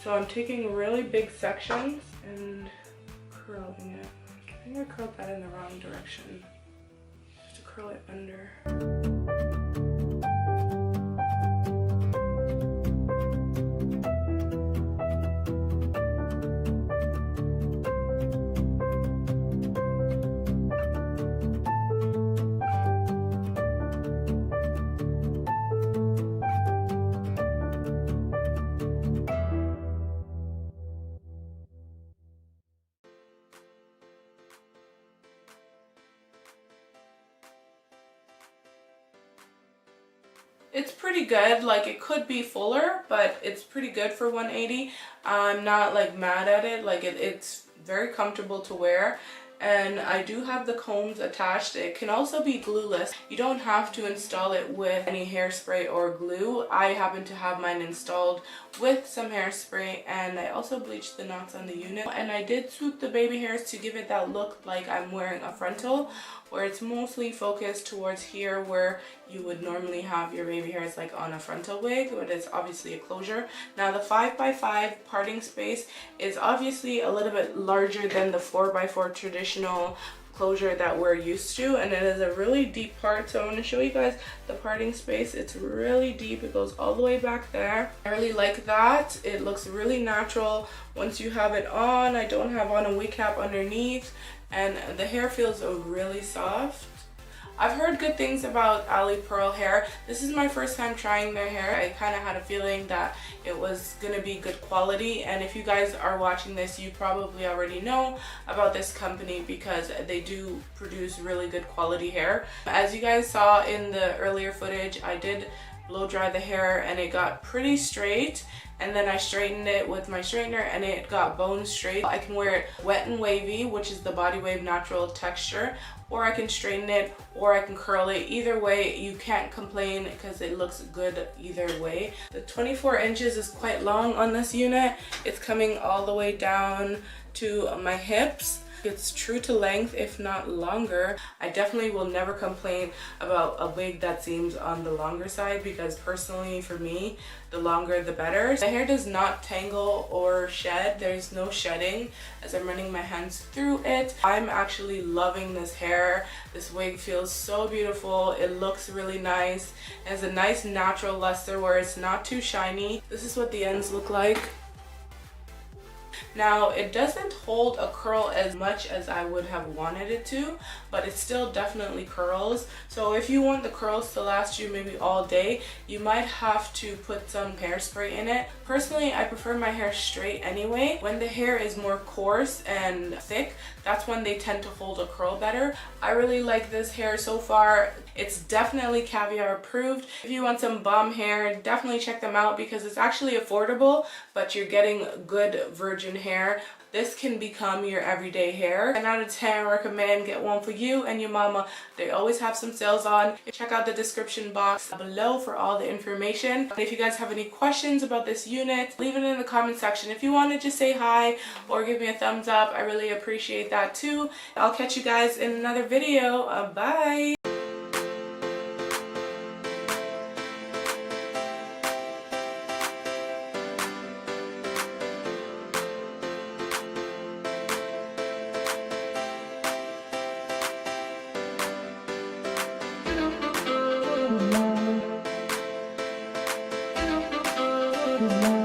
So I'm taking really big sections and curling it. I think I curled that in the wrong direction. Just to curl it under. It's pretty good. Like, it could be fuller, but it's pretty good for 180. I'm not like mad at it. Like, it's very comfortable to wear. And I do have the combs attached. It can also be glueless. You don't have to install it with any hairspray or glue. I happen to have mine installed with some hairspray, and I also bleached the knots on the unit. And I did swoop the baby hairs to give it that look like I'm wearing a frontal, where it's mostly focused towards here where you would normally have your baby hairs like on a frontal wig, but it's obviously a closure. Now the 5x5 parting space is obviously a little bit larger than the 4x4 traditional closure that we're used to, and it is a really deep part. So I'm going to show you guys the parting space. It's really deep. It goes all the way back there. I really like that. It looks really natural once you have it on. I don't have on a wig cap underneath, and the hair feels really soft. I've heard good things about Ali Pearl hair. This is my first time trying their hair. I kind of had a feeling that it was gonna be good quality, and if you guys are watching this, you probably already know about this company because they do produce really good quality hair. As you guys saw in the earlier footage, I did blow dry the hair and it got pretty straight, and then I straightened it with my straightener and it got bone straight. I can wear it wet and wavy, which is the Body Wave natural texture, or I can straighten it, or I can curl it. Either way, you can't complain because it looks good either way. The 24 inches is quite long on this unit. It's coming all the way down to my hips. It's true to length, if not longer. I definitely will never complain about a wig that seems on the longer side, because personally for me, the longer the better. The hair does not tangle or shed. There's no shedding as I'm running my hands through it. I'm actually loving this hair. This wig feels so beautiful. It looks really nice. It has a nice natural luster where it's not too shiny. This is what the ends look like. Now, it doesn't hold a curl as much as I would have wanted it to, but it still definitely curls. So if you want the curls to last you maybe all day, you might have to put some hairspray in it. Personally, I prefer my hair straight anyway. When the hair is more coarse and thick, that's when they tend to hold a curl better. I really like this hair so far. It's definitely Caviar approved. If you want some bomb hair, definitely check them out because it's actually affordable, but you're getting good virgin hair. This can become your everyday hair. 10 out of 10 recommend. Get one for you and your mama. They always have some sales on. Check out the description box below for all the information. If you guys have any questions about this unit, leave it in the comment section. If you want to just say hi or give me a thumbs up, I really appreciate that too. I'll catch you guys in another video. Bye. Mm-hmm.